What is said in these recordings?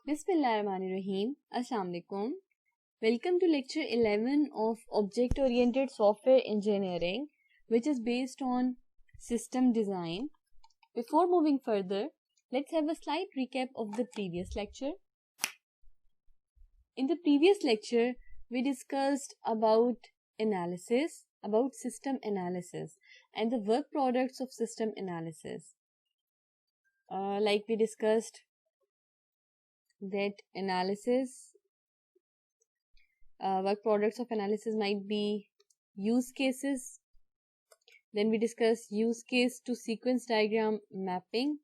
Bismillahirrahmanirrahim. Assalamu alaikum. Welcome to lecture 11 of Object Oriented Software Engineering, which is based on system design. Before moving further, let's have a slight recap of the previous lecture. In the previous lecture, we discussed about analysis, about system analysis and the work products of system analysis. Like we discussed that work products of analysis might be use cases. Then we discussed use case to sequence diagram mapping.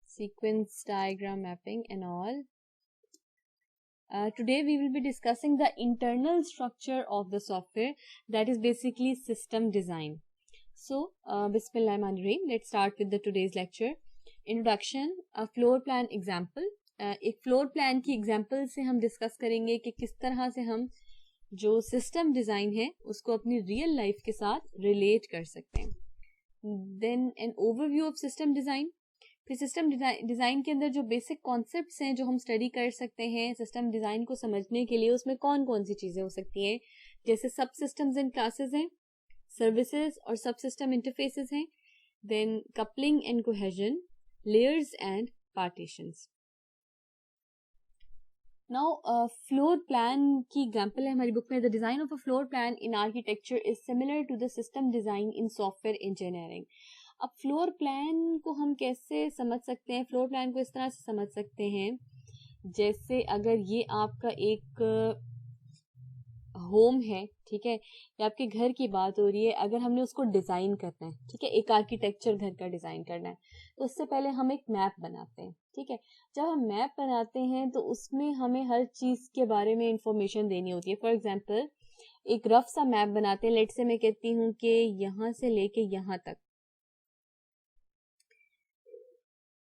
Sequence diagram mapping and all. Today we will be discussing the internal structure of the software, that is basically system design. So, Bismillahirrahmanirrahim. Let's start with the today's lecture. Introduction, a floor plan example. एक floor plan की example से हम discuss करेंगे कि किस तरह से हम जो सिस्टम डिज़ाइन है उसको अपनी रियल लाइफ के साथ रिलेट कर सकते हैं. Then an overview of system design. फिर सिस्टम डिज़ाइन के अंदर जो बेसिक कॉन्सेप्ट्स हैं जो हम स्टडी कर सकते हैं सिस्टम डिज़ाइन को समझने के लिए, उसमें कौन कौन सी चीज़ें हो सकती हैं, जैसे सब सिस्टम्स एंड क्लासेस हैं, सर्विसेज और सब सिस्टम इंटरफेसेस हैं, then coupling and cohesion, layers and partitions. Now floor plan की एग्जांपल है हमारी बुक में. The design of a floor plan in architecture is similar to the system design in software engineering. अब floor plan को हम कैसे समझ सकते हैं? फ्लोर प्लान को इस तरह से समझ सकते हैं जैसे अगर ये आपका एक होम है, ठीक है, या आपके घर की बात हो रही है, अगर हमने उसको डिज़ाइन करना है, ठीक है, एक आर्किटेक्चर घर का डिज़ाइन करना है, तो उससे पहले हम एक मैप बनाते हैं. ठीक है, जब हम मैप बनाते हैं तो उसमें हमें हर चीज़ के बारे में इंफॉर्मेशन देनी होती है. फॉर एग्जांपल एक रफ सा मैप बनाते हैं. लेट से मैं कहती हूँ कि यहाँ से लेके यहाँ तक,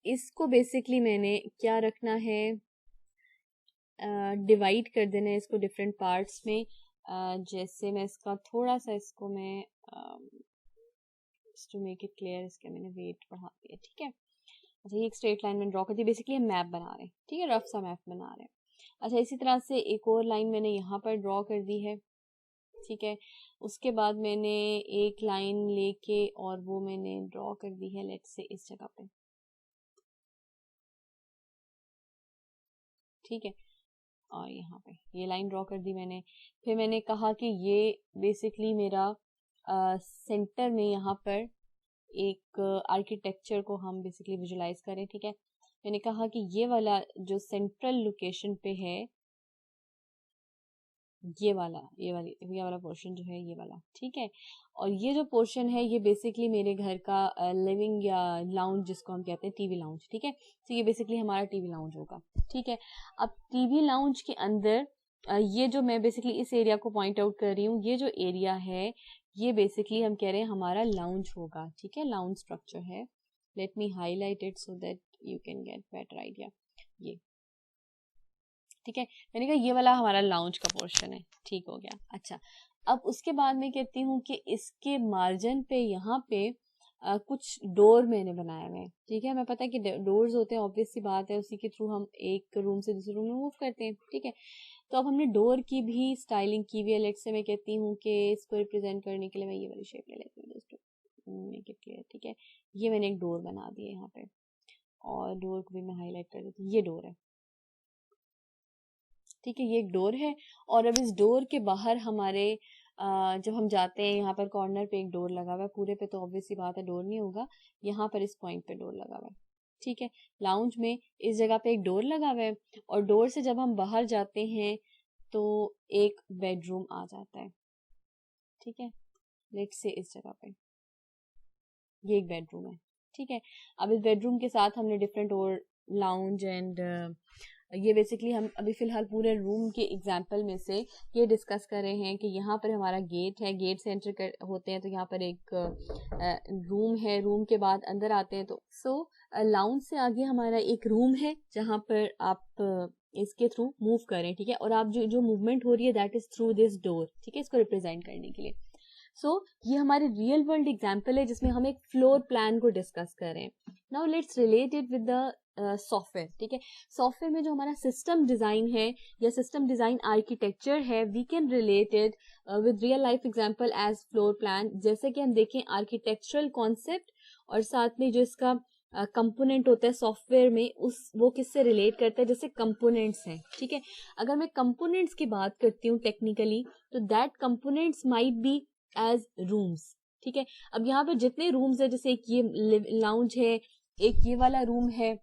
इसको बेसिकली मैंने क्या रखना है, डिवाइड कर देना है इसको डिफरेंट पार्ट्स में. जैसे मैं इसका थोड़ा सा इसको मैं टू मेक इट क्लियर इसका मैंने वेट बढ़ा दिया. ठीक है, अच्छा ये एक स्ट्रेट लाइन में ड्रॉ कर दी. बेसिकली हम मैप बना रहे हैं, ठीक है, रफ सा मैप बना रहे हैं. अच्छा इसी तरह से एक और लाइन मैंने यहाँ पर ड्रॉ कर दी है. ठीक है, उसके बाद मैंने एक लाइन लेके और वो मैंने ड्रॉ कर दी है लेट से इस जगह पे. ठीक है, और यहाँ पे ये लाइन ड्रॉ कर दी मैंने. फिर मैंने कहा कि ये बेसिकली मेरा सेंटर में यहाँ पर एक आर्किटेक्चर को हम बेसिकली विजुलाइज करें. ठीक है, मैंने कहा कि ये वाला जो सेंट्रल लोकेशन पे है, ये वाला पोर्शन जो है ये वाला. ठीक है, और ये जो पोर्शन है ये बेसिकली मेरे घर का लिविंग या लाउंज जिसको हम कहते हैं, टीवी लाउंज. ठीक है, तो ये बेसिकली हमारा टीवी लाउंज होगा. ठीक है, अब टीवी लाउंज के अंदर ये जो मैं बेसिकली इस एरिया को पॉइंट आउट कर रही हूँ, ये जो एरिया है ये बेसिकली हम कह रहे हैं हमारा लाउंज होगा. ठीक है, लाउंज स्ट्रक्चर है. Let me highlight it so that you can get better idea. ये ठीक है, मैंने कहा ये वाला हमारा लाउंज का पोर्शन है. ठीक हो गया. अच्छा, अब उसके बाद मैं कहती हूँ कि इसके मार्जिन पे यहाँ पे कुछ डोर मैंने बनाए हुए हैं. ठीक है, मैं पता है कि डोर्स होते हैं, ऑब्वियस सी बात है, उसी के थ्रू हम एक रूम से दूसरे रूम में मूव करते हैं. ठीक है, तो अब हमने डोर की भी स्टाइलिंग की हुई है. लेट से मैं कहती हूँ कि इसको रिप्रेजेंट करने के लिए मैं ये वाली शेप ले लेती हूँ just to make it clear. ठीक है, ये मैंने एक डोर बना दी है यहाँ पे, और डोर को भी मैं हाईलाइट कर देती हूँ. ये डोर है. ठीक है, ये एक डोर है. और अब इस डोर के बाहर हमारे जब हम जाते हैं यहाँ पर कॉर्नर पे एक डोर लगा हुआ है. पूरे पे तो ऑब्वियस सी बात है डोर नहीं होगा, यहाँ पर इस पॉइंट पे डोर लगा हुआ है. ठीक है, लाउंज में इस जगह पे एक डोर लगा हुआ है, और डोर से जब हम बाहर जाते हैं तो एक बेडरूम आ जाता है. ठीक है, लेट से इस जगह पे ये एक बेडरूम है. ठीक है, अब इस बेडरूम के साथ हमने डिफरेंट और लाउंज एंड ये बेसिकली हम अभी फिलहाल पूरे रूम के एग्जाम्पल में से ये डिस्कस कर रहे हैं कि यहाँ पर हमारा गेट है, गेट से एंटर होते हैं तो यहाँ पर एक रूम है, रूम के बाद अंदर आते हैं तो लाउंज से आगे हमारा एक रूम है जहाँ पर आप इसके थ्रू मूव करें. ठीक है, और आप जो मूवमेंट हो रही है that is through this door. ठीक है, इसको रिप्रेजेंट करने के लिए. सो ये हमारे रियल वर्ल्ड एग्जाम्पल है जिसमें हम एक फ्लोर प्लान को डिस्कस कर रहे हैं. Now let's relate it with the software. ठीक है, सॉफ्टवेयर में जो हमारा सिस्टम डिजाइन है या सिस्टम डिजाइन आर्किटेक्चर है, we can relate it with real life example as floor plan. जैसे कि हम देखें आर्किटेक्चरल कॉन्सेप्ट और साथ में जो इसका कंपोनेंट होता है सॉफ्टवेयर में, उस वो किससे रिलेट करता है, जैसे कंपोनेंट्स हैं. ठीक है, अगर मैं कंपोनेंट्स की बात करती हूँ टेक्निकली, तो that components might be as rooms. ठीक है, अब यहाँ पे जितने रूम्स है, जैसे एक ये लाउंज है, एक ये वाला रूम है,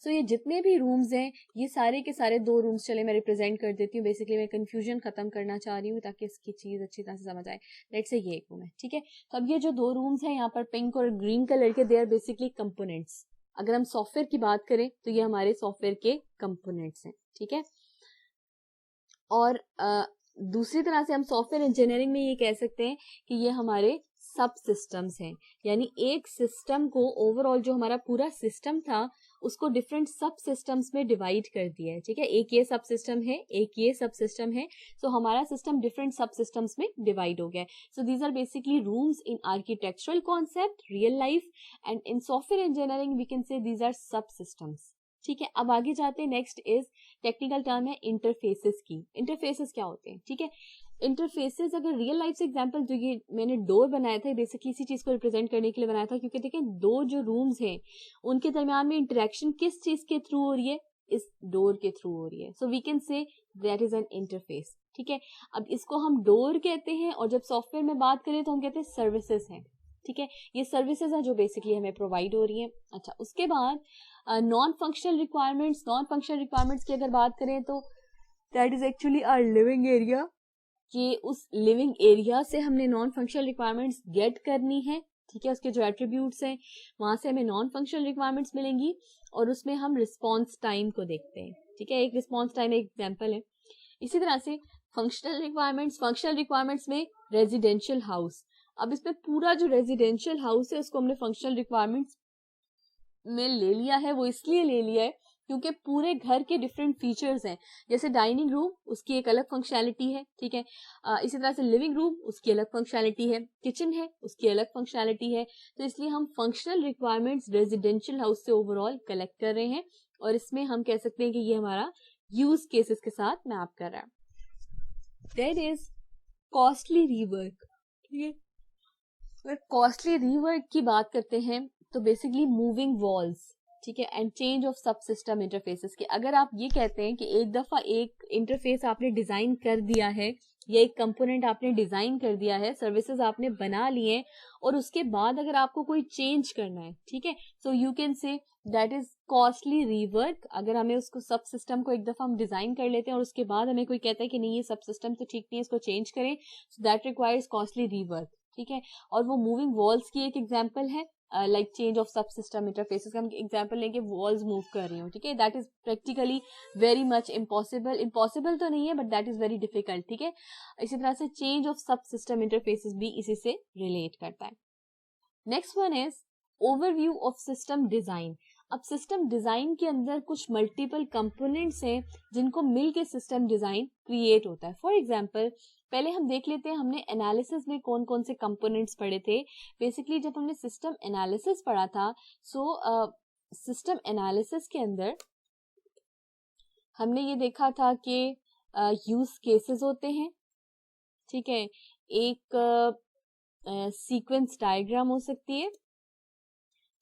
सो ये जितने भी रूम्स हैं ये सारे के सारे 2 रूम्स. चले मैं रिप्रेजेंट कर देती हूँ. बेसिकली मैं कंफ्यूजन खत्म करना चाह रही हूँ ताकि इसकी चीज अच्छी तरह से समझ आए. लेट्स से ये एक रूम है. ठीक है, तो अब ये जो 2 रूम्स हैं यहाँ पर पिंक और ग्रीन कलर के, दे आर बेसिकली कंपोनेंट्स. अगर हम सॉफ्टवेयर की बात करें तो ये हमारे सॉफ्टवेयर के कंपोनेंट्स हैं. ठीक है, और दूसरी तरह से हम सॉफ्टवेयर इंजीनियरिंग में ये कह सकते हैं कि ये हमारे सब सिस्टम्स हैं. यानी एक सिस्टम को ओवरऑल जो हमारा पूरा सिस्टम था उसको डिफरेंट सब सिस्टम्स में डिवाइड कर दिया है. ठीक है, एक ये सब सिस्टम है, एक ये सब सिस्टम है, सो हमारा सिस्टम डिफरेंट सब सिस्टम्स में डिवाइड हो गया है. So these are basically rooms in architectural concept, real life, and in software engineering we can say these are sub systems. ठीक है, अब आगे जाते हैं. नेक्स्ट इज टेक्निकल टर्म है इंटरफेसेस की. इंटरफेसेस क्या होते हैं? ठीक है, इंटरफेसेस अगर रियल लाइफ से एग्जांपल, जो ये मैंने डोर बनाया था बेसिकली इसी चीज को रिप्रेजेंट करने के लिए बनाया था, क्योंकि देखें 2 जो रूम्स हैं उनके दरमियान में इंटरेक्शन किस चीज के थ्रू हो रही है, इस डोर के थ्रू हो रही है. So we can say that is an interface. ठीक है, अब इसको हम डोर कहते हैं और जब सॉफ्टवेयर में बात करें तो हम कहते हैं सर्विसेज हैं. ठीक है, ये सर्विसेज हैं जो बेसिकली हमें प्रोवाइड हो रही है. अच्छा, उसके बाद non functional requirements. Non functional requirements की अगर बात करें तो that is actually our living area, कि उस लिविंग एरिया से हमने नॉन फंक्शनल रिक्वायरमेंट्स गेट करनी है. ठीक है, उसके जो एट्रीब्यूट्स हैं वहां से हमें नॉन फंक्शनल रिक्वायरमेंट्स मिलेंगी और उसमें हम रिस्पॉन्स टाइम को देखते हैं. ठीक है, एक रिस्पॉन्स टाइम एक एग्जाम्पल है. इसी तरह से फंक्शनल रिक्वायरमेंट्स में रेजिडेंशियल हाउस. अब इसमें पूरा जो रेजिडेंशियल हाउस है उसको हमने फंक्शनल रिक्वायरमेंट्स में ले लिया है. वो इसलिए ले लिया है क्योंकि पूरे घर के डिफरेंट फीचर्स हैं. जैसे डाइनिंग रूम, उसकी एक अलग फंक्शनैलिटी है. ठीक है, इसी तरह से लिविंग रूम, उसकी अलग फंक्शनैलिटी है. किचन है, उसकी अलग फंक्शनैलिटी है. तो इसलिए हम फंक्शनल रिक्वायरमेंट्स रेजिडेंशियल हाउस से ओवरऑल कलेक्ट कर रहे हैं और इसमें हम कह सकते हैं कि ये हमारा यूज केसेस के साथ मैप कर रहा है. That is costly rework. ठीक है, अगर कॉस्टली रीवर्क की बात करते हैं तो बेसिकली मूविंग वॉल्स. ठीक है, एंड चेंज ऑफ सब सिस्टम इंटरफेसेस के. अगर आप ये कहते हैं कि एक दफा एक इंटरफेस आपने डिजाइन कर दिया है या एक कंपोनेंट आपने डिजाइन कर दिया है, सर्विसेज आपने बना लिए और उसके बाद अगर आपको कोई चेंज करना है, ठीक है, so you can say that is costly rework. अगर हमें उसको सब सिस्टम को एक दफा हम डिजाइन कर लेते हैं और उसके बाद हमें कोई कहता है कि नहीं ये सब सिस्टम तो ठीक नहीं है, इसको चेंज करें, so that requires costly rework. ठीक है, और वो मूविंग वॉल्स की एक एग्जाम्पल है. लाइक चेंज ऑफ सब सिस्टम इंटरफेसेस का हम एग्जांपल लेंगे, वॉल्स मूव कर रही हूँ. ठीक है, that is practically very much impossible तो नहीं है but that is very difficult. ठीक है, इसी तरह से चेंज ऑफ सब सिस्टम इंटरफेसेस भी इसी से रिलेट करता है. Next one is overview of system design. अब सिस्टम डिजाइन के अंदर कुछ मल्टीपल कंपोनेंट्स हैं जिनको मिलके सिस्टम डिजाइन क्रिएट होता है. फॉर एग्जांपल पहले हम देख लेते हैं हमने एनालिसिस में कौन कौन से कंपोनेंट्स पढ़े थे. बेसिकली जब हमने सिस्टम एनालिसिस पढ़ा था, सो सिस्टम एनालिसिस के अंदर हमने ये देखा था कि यूज केसेस होते हैं. ठीक है, एक सीक्वेंस डायग्राम हो सकती है.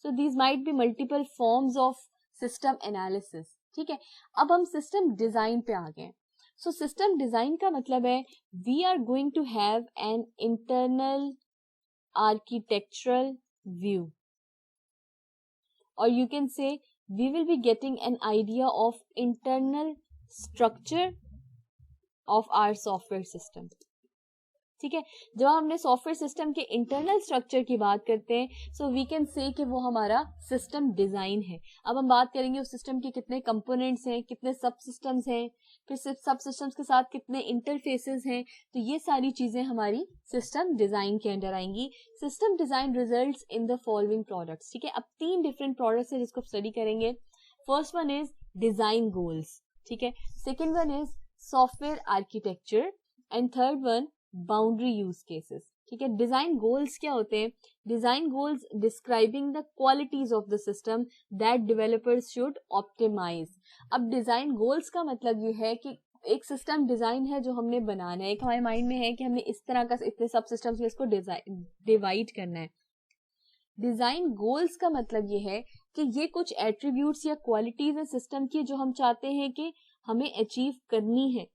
So these might be multiple forms of system analysis. ठीक है, अब हम सिस्टम डिजाइन पे आ गए. सो सिस्टम डिजाइन का मतलब है we are going to have an internal architectural view, or you can say we will be getting an idea of internal structure of our software system. ठीक है, जब हमने software system के internal structure की बात करते हैं, सो वी कैन से कि वो हमारा सिस्टम डिजाइन है. अब हम बात करेंगे उस सिस्टम के कितने कंपोनेंट्स हैं, कितने सब सिस्टम्स हैं, फिर सब सिस्टम्स के साथ कितने इंटरफेसेस हैं. तो ये सारी चीजें हमारी सिस्टम डिजाइन के अंडर आएंगी. System design results in the following products. ठीक है, अब 3 डिफरेंट प्रोडक्ट्स है जिसको स्टडी करेंगे. First one is design goals. ठीक है, second one is software architecture and third one boundary use cases, ठीक है। डिजाइन गोल्स क्या होते हैं? Design goals describing the qualities of the system that developers should optimize. अब design goals का मतलब ये है कि एक सिस्टम डिजाइन है जो हमने बनाना है, एक हमारे माइंड में है कि हमने इस तरह का इतने सब सिस्टम्स में इसको डिवाइड करना है। डिजाइन गोल्स का मतलब ये है कि ये कुछ एट्रीब्यूट्स या क्वालिटीज है सिस्टम की जो हम चाहते हैं कि हमें अचीव करनी है,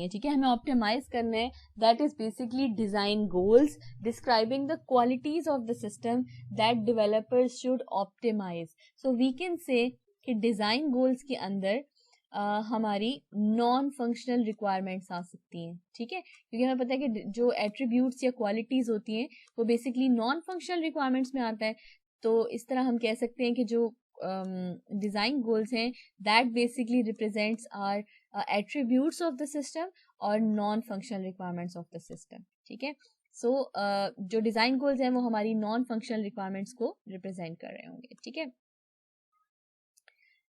ठीक है, हमें ऑप्टिमाइज करना है। That is basically design goals describing the qualities of the system that developers should optimize. So we can say कि डिजाइन गोल्स के अंदर हमारी नॉन फंक्शनल रिक्वायरमेंट्स आ सकती हैं, ठीक है, क्योंकि हमें पता है कि जो एट्रीब्यूट्स या क्वालिटीज होती हैं वो बेसिकली नॉन फंक्शनल रिक्वायरमेंट्स में आता है। तो इस तरह हम कह सकते हैं कि जो डिजाइन गोल्स हैं that basically represents are attributes of the system और non functional requirements of the system, ठीक है। सो जो डिजाइन गोल्स हैं वो हमारी नॉन फंक्शनल रिक्वायरमेंट्स को रिप्रेजेंट कर रहे होंगे, ठीक है।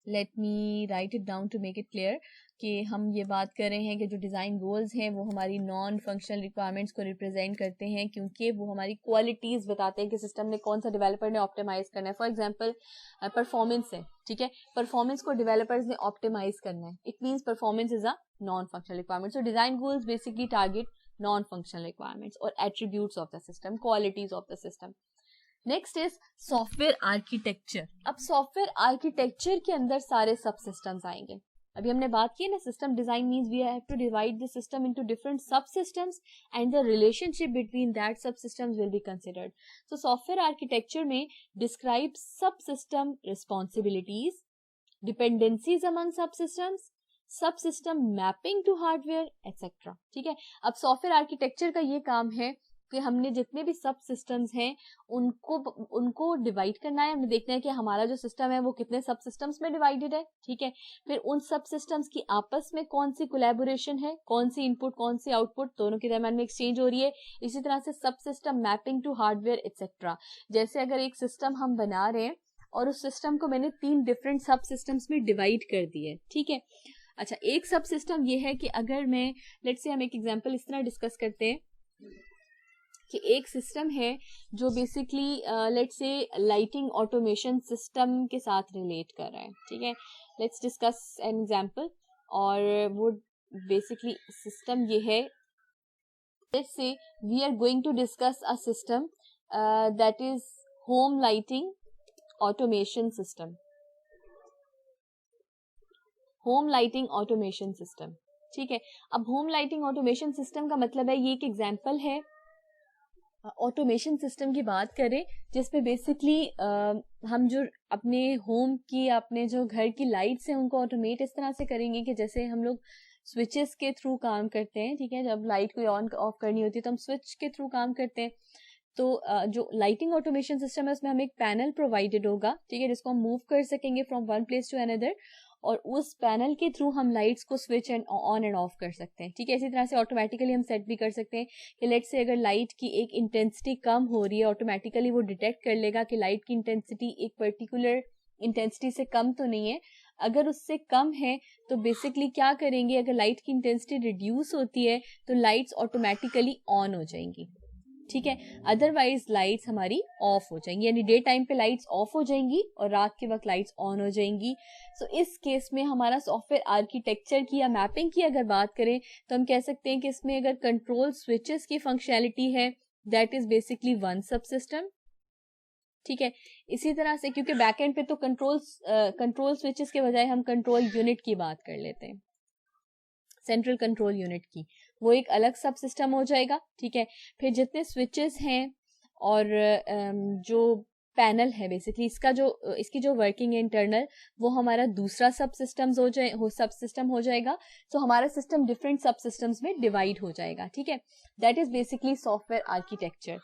Let me write it down to make it clear कि हम ये बात कर रहे हैं कि जो डिज़ाइन गोल्स हैं वो हमारी नॉन फंक्शनल रिक्वायरमेंट्स को रिप्रेजेंट करते हैं, क्योंकि वो हमारी क्वालिटीज़ बताते हैं कि सिस्टम ने कौन सा डेवलपर ने ऑप्टिमाइज करना है। फॉर एग्जांपल परफॉर्मेंस है, ठीक है, परफॉर्मेंस को डेवलपर्स ने ऑप्टिमाइज करना है, it means performance is a non functional requirement. So design goals basically target non functional requirements और attributes of the system, qualities of the system. Next is software architecture. अब software architecture के अंदर सारे सब systems आएंगे। अभी हमने बात की ना, system design means we have to divide the system into different sub systems and the relationship between that sub systems will be considered. So software architecture में describe sub system responsibilities, dependencies among sub system mapping to hardware etcetera, ठीक है। अब software architecture का ये काम है कि हमने जितने भी सब सिस्टम्स हैं उनको डिवाइड करना है, हमें देखना है कि हमारा जो सिस्टम है वो कितने सब सिस्टम्स में डिवाइडेड है, ठीक है। फिर उन सब सिस्टम्स की आपस में कौन सी कोलैबोरेशन है, कौन सी इनपुट कौन सी आउटपुट दोनों के दरम्यान में एक्सचेंज हो रही है। इसी तरह से sub system mapping to hardware etcetera. जैसे अगर एक सिस्टम हम बना रहे हैं और उस सिस्टम को मैंने 3 डिफरेंट सब सिस्टम्स में डिवाइड कर दिया है, ठीक है। अच्छा, एक सब सिस्टम ये है कि अगर मैं लेट्स से हम एक एग्जांपल इस तरह डिस्कस करते हैं कि एक सिस्टम है जो basically let's say lighting automation system के साथ रिलेट कर रहा है, ठीक है। लेट्स डिस्कस एन एग्जांपल, और वो बेसिकली सिस्टम ये है, let's say we are going to discuss a system that is home lighting automation system, home lighting automation system, ठीक है। अब होम लाइटिंग ऑटोमेशन सिस्टम का मतलब है, ये एक एग्जांपल है ऑटोमेशन सिस्टम की बात करें जिसमें बेसिकली हम जो अपने होम की, अपने जो घर की लाइट्स हैं उनको ऑटोमेट इस तरह से करेंगे कि जैसे हम लोग स्विचेस के थ्रू काम करते हैं, ठीक है। जब लाइट कोई ऑन ऑफ करनी होती है तो हम स्विच के थ्रू काम करते हैं। तो जो लाइटिंग ऑटोमेशन सिस्टम है उसमें हमें एक पैनल प्रोवाइडेड होगा, ठीक है, जिसको हम मूव कर सकेंगे from one place to another, और उस पैनल के थ्रू हम लाइट्स को switch and on and off कर सकते हैं, ठीक है। इसी तरह से ऑटोमेटिकली हम सेट भी कर सकते हैं कि लेट्स से अगर लाइट की एक इंटेंसिटी कम हो रही है, ऑटोमेटिकली वो डिटेक्ट कर लेगा कि लाइट की इंटेंसिटी एक पर्टिकुलर इंटेंसिटी से कम तो नहीं है। अगर उससे कम है तो बेसिकली क्या करेंगे, अगर लाइट की इंटेंसिटी रिड्यूस होती है तो लाइट्स ऑटोमेटिकली ऑन हो जाएंगी, ठीक है, अदरवाइज लाइट्स हमारी ऑफ हो जाएंगी, यानी डे टाइम पे लाइट्स ऑफ हो जाएंगी और रात के वक्त लाइट्स ऑन हो जाएंगी। सो इस केस में हमारा सॉफ्टवेयर आर्किटेक्चर की या मैपिंग की अगर बात करें तो हम कह सकते हैं कि इसमें अगर कंट्रोल स्विचेस की फंक्शनैलिटी है दैट इज बेसिकली वन सब सिस्टम, ठीक है। इसी तरह से क्योंकि बैकएंड पे तो कंट्रोल स्विचेस के बजाय हम कंट्रोल यूनिट की बात कर लेते हैं, सेंट्रल कंट्रोल यूनिट की, वो एक अलग सब सिस्टम हो जाएगा, ठीक है। फिर जितने स्विचेस हैं और जो पैनल है बेसिकली इसकी जो वर्किंग है इंटरनल, वो हमारा दूसरा सब सिस्टम हो जाएगा। सो हमारा सिस्टम डिफरेंट सब सिस्टम्स में डिवाइड हो जाएगा, ठीक है। That is basically software architecture.